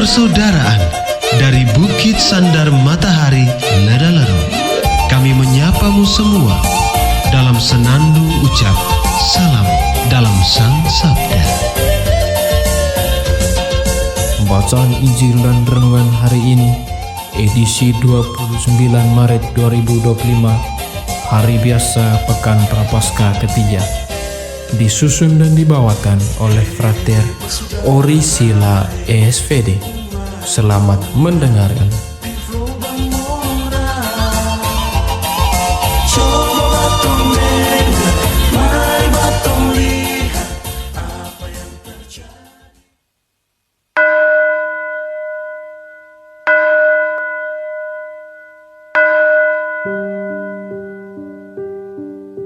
persaudaraan dari Bukit Sandar Matahari Ledalero. Kami menyapamu semua dalam senandung ucap salam dalam Sang Sabda. Bacaan Injil dan Renungan hari ini, edisi 29 Maret 2025, hari biasa Pekan Prapaskah ketiga. Disusun dan dibawakan oleh Frater Ori Sila ESVD. Selamat mendengarkan.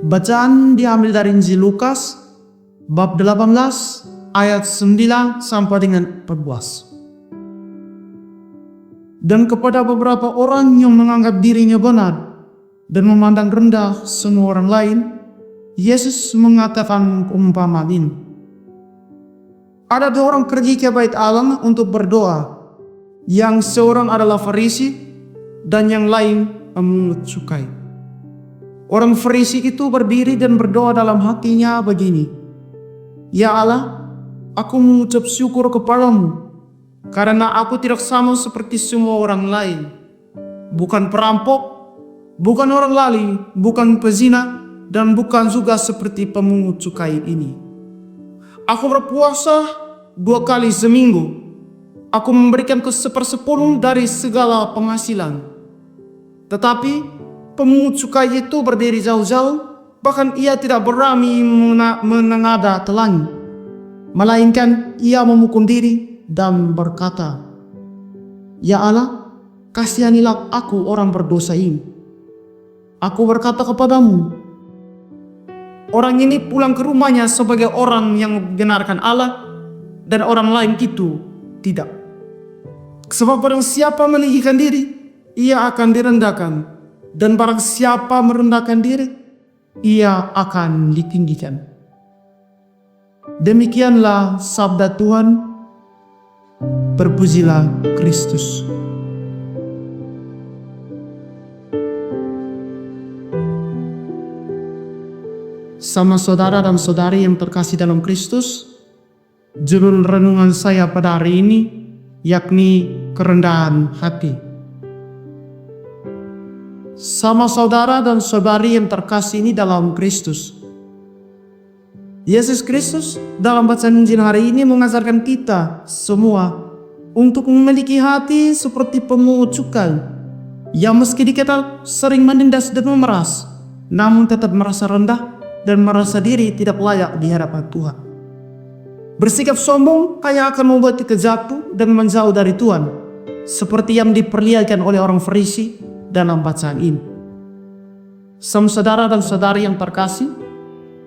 Bacaan diambil dari Injil Lukas, bab 18, ayat 9 sampai dengan 14. Dan kepada beberapa orang yang menganggap dirinya benar dan memandang rendah semua orang lain, Yesus mengatakan umpamaan ini. Ada dua orang pergi ke bait Allah untuk berdoa. Yang seorang adalah Farisi dan yang lain pemungut cukai. Orang Farisi itu berdiri dan berdoa dalam hatinya begini, "Ya Allah, aku mengucap syukur kepadamu, karena aku tidak sama seperti semua orang lain. Bukan perampok, bukan orang lali, bukan pezina, dan bukan juga seperti pemungut cukai ini. Aku berpuasa 2 kali seminggu. Aku memberikan ke1/10 dari segala penghasilan." Tetapi pemungut cukai itu berdiri jauh-jauh, bahkan ia tidak berani menengadah telangi, melainkan ia memukul diri dan berkata, "Ya Allah, kasihanilah aku orang berdosa ini." Aku berkata kepadamu, orang ini pulang ke rumahnya sebagai orang yang membenarkan Allah, dan orang lain itu tidak. Sebab barang siapa meninggikan diri, ia akan direndahkan. Dan barang siapa merendahkan diri, ia akan ditinggikan. Demikianlah sabda Tuhan. Berpujilah Kristus. Sama saudara dan saudari yang terkasih dalam Kristus, judul renungan saya pada hari ini yakni kerendahan hati. Sama saudara dan saudari yang terkasih ini dalam Kristus, Yesus Kristus dalam bacaan Injil hari ini mengajarkan kita semua untuk memiliki hati seperti pemungut cukai yang meski dikenal sering menindas dan memeras, namun tetap merasa rendah dan merasa diri tidak layak di hadapan Tuhan. Bersikap sombong hanya akan membuat kita jatuh dan menjauh dari Tuhan, seperti yang diperlihatkan oleh orang Farisi dalam bacaan ini. Sama saudara dan saudari yang terkasih,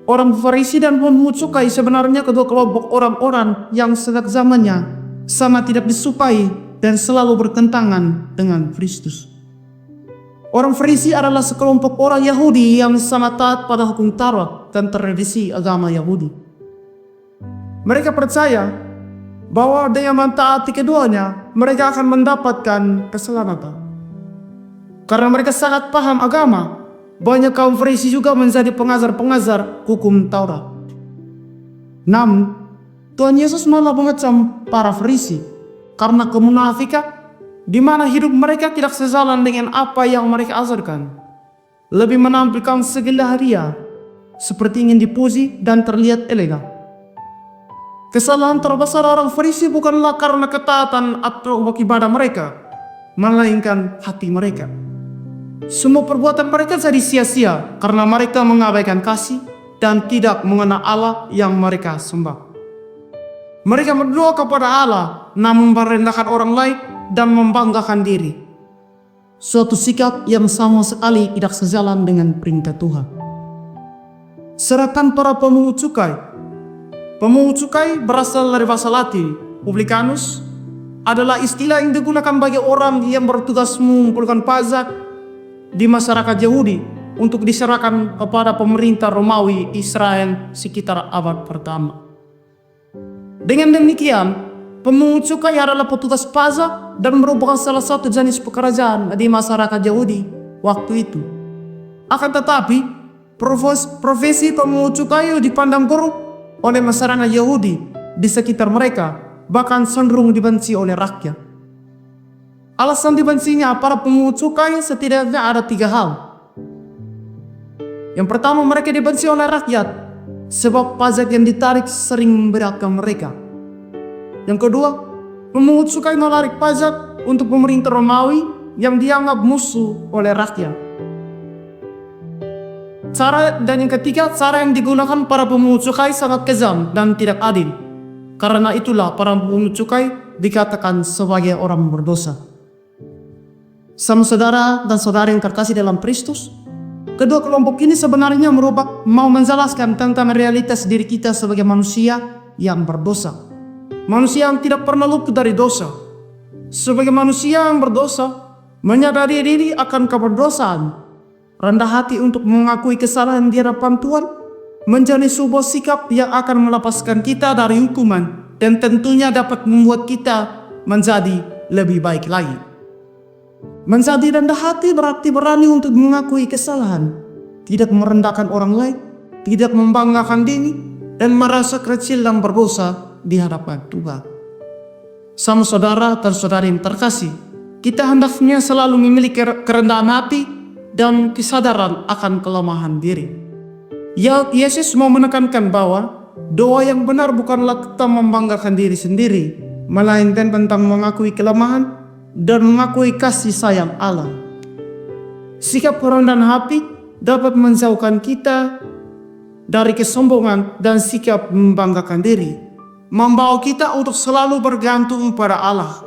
orang Farisi dan pemungut cukai sebenarnya kedua kelompok orang-orang yang sejak zamannya sangat tidak disukai dan selalu bertentangan dengan Kristus. Orang Farisi adalah sekelompok orang Yahudi yang sangat taat pada hukum Taurat dan tradisi agama Yahudi. Mereka percaya bahwa dengan mentaati keduanya, mereka akan mendapatkan keselamatan. Karena mereka sangat paham agama, banyak kaum Farisi juga menjadi pengajar-pengajar hukum Taurat. Namun, Tuhan Yesus malah mengecam para Farisi karena kemunafikan, di mana hidup mereka tidak sejalan dengan apa yang mereka ajarkan. Lebih menampilkan segala hadiah, seperti ingin dipuji dan terlihat elegan. Kesalahan terbesar orang Farisi bukanlah karena ketaatan atau ibadah mereka, melainkan hati mereka. Semua perbuatan mereka jadi sia-sia karena mereka mengabaikan kasih dan tidak mengenal Allah yang mereka sembah. Mereka berdoa kepada Allah namun merendahkan orang lain dan membanggakan diri. Suatu sikap yang sama sekali tidak sejalan dengan perintah Tuhan. Sedangkan para pemungut cukai. Pemungut cukai berasal dari bahasa Latin. Publicanus adalah istilah yang digunakan bagi orang yang bertugas mengumpulkan pajak di masyarakat Yahudi untuk diserahkan kepada pemerintah Romawi Israel sekitar abad pertama. Dengan demikian, pemungut cukai adalah petugas pajak dan merupakan salah satu jenis pekerjaan di masyarakat Yahudi waktu itu. Akan tetapi, profesi pemungut cukai dipandang buruk oleh masyarakat Yahudi di sekitar mereka, bahkan cenderung dibenci oleh rakyat. Alasan dibencinya para pemungut cukai setidaknya ada 3 hal. Yang pertama, mereka dibenci oleh rakyat sebab pajak yang ditarik sering memberatkan mereka. Yang kedua, pemungut cukai menarik pajak untuk pemerintah Romawi yang dianggap musuh oleh rakyat. Dan yang ketiga, cara yang digunakan para pemungut cukai sangat kejam dan tidak adil. Karena itulah para pemungut cukai dikatakan sebagai orang berdosa. Sama saudara dan saudara yang terkasih dalam Kristus, kedua kelompok ini sebenarnya mau menjelaskan tentang realitas diri kita sebagai manusia yang berdosa. Manusia yang tidak pernah luput dari dosa. Sebagai manusia yang berdosa, menyadari diri akan keberdosaan, rendah hati untuk mengakui kesalahan di hadapan Tuhan, menjadi sebuah sikap yang akan melepaskan kita dari hukuman dan tentunya dapat membuat kita menjadi lebih baik lagi. Menjadi rendah hati berarti berani untuk mengakui kesalahan, tidak merendahkan orang lain, tidak membanggakan diri, dan merasa kecil dan berdosa di hadapan Tuhan. Sama saudara dan saudari yang terkasih, kita hendaknya selalu memiliki kerendahan hati dan kesadaran akan kelemahan diri. Yesus mau menekankan bahwa doa yang benar bukanlah kita membanggakan diri sendiri, melainkan tentang mengakui kelemahan dan mengakui kasih sayang Allah. Sikap kerendahan hati dapat menjauhkan kita dari kesombongan dan sikap membanggakan diri, membawa kita untuk selalu bergantung pada Allah,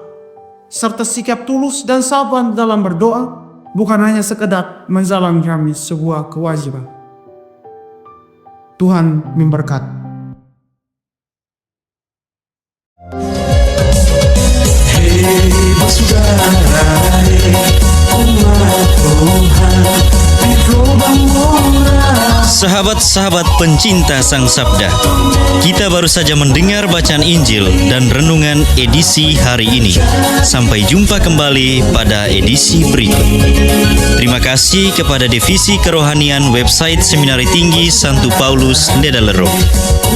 serta sikap tulus dan sabar dalam berdoa, bukan hanya sekedar menjalankan sebuah kewajiban. Tuhan memberkati. Sahabat-sahabat pencinta Sang Sabda, kita baru saja mendengar bacaan Injil dan renungan edisi hari ini. Sampai jumpa kembali pada edisi berikut. Terima kasih kepada Divisi Kerohanian website Seminari Tinggi Santo Paulus Nedalero.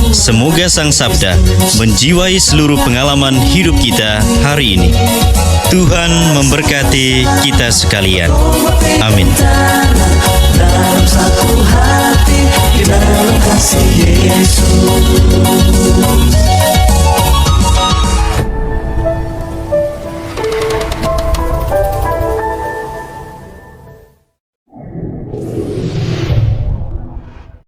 Semoga Sang Sabda menjiwai seluruh pengalaman hidup kita hari ini. Tuhan memberkati kita sekalian. Amin.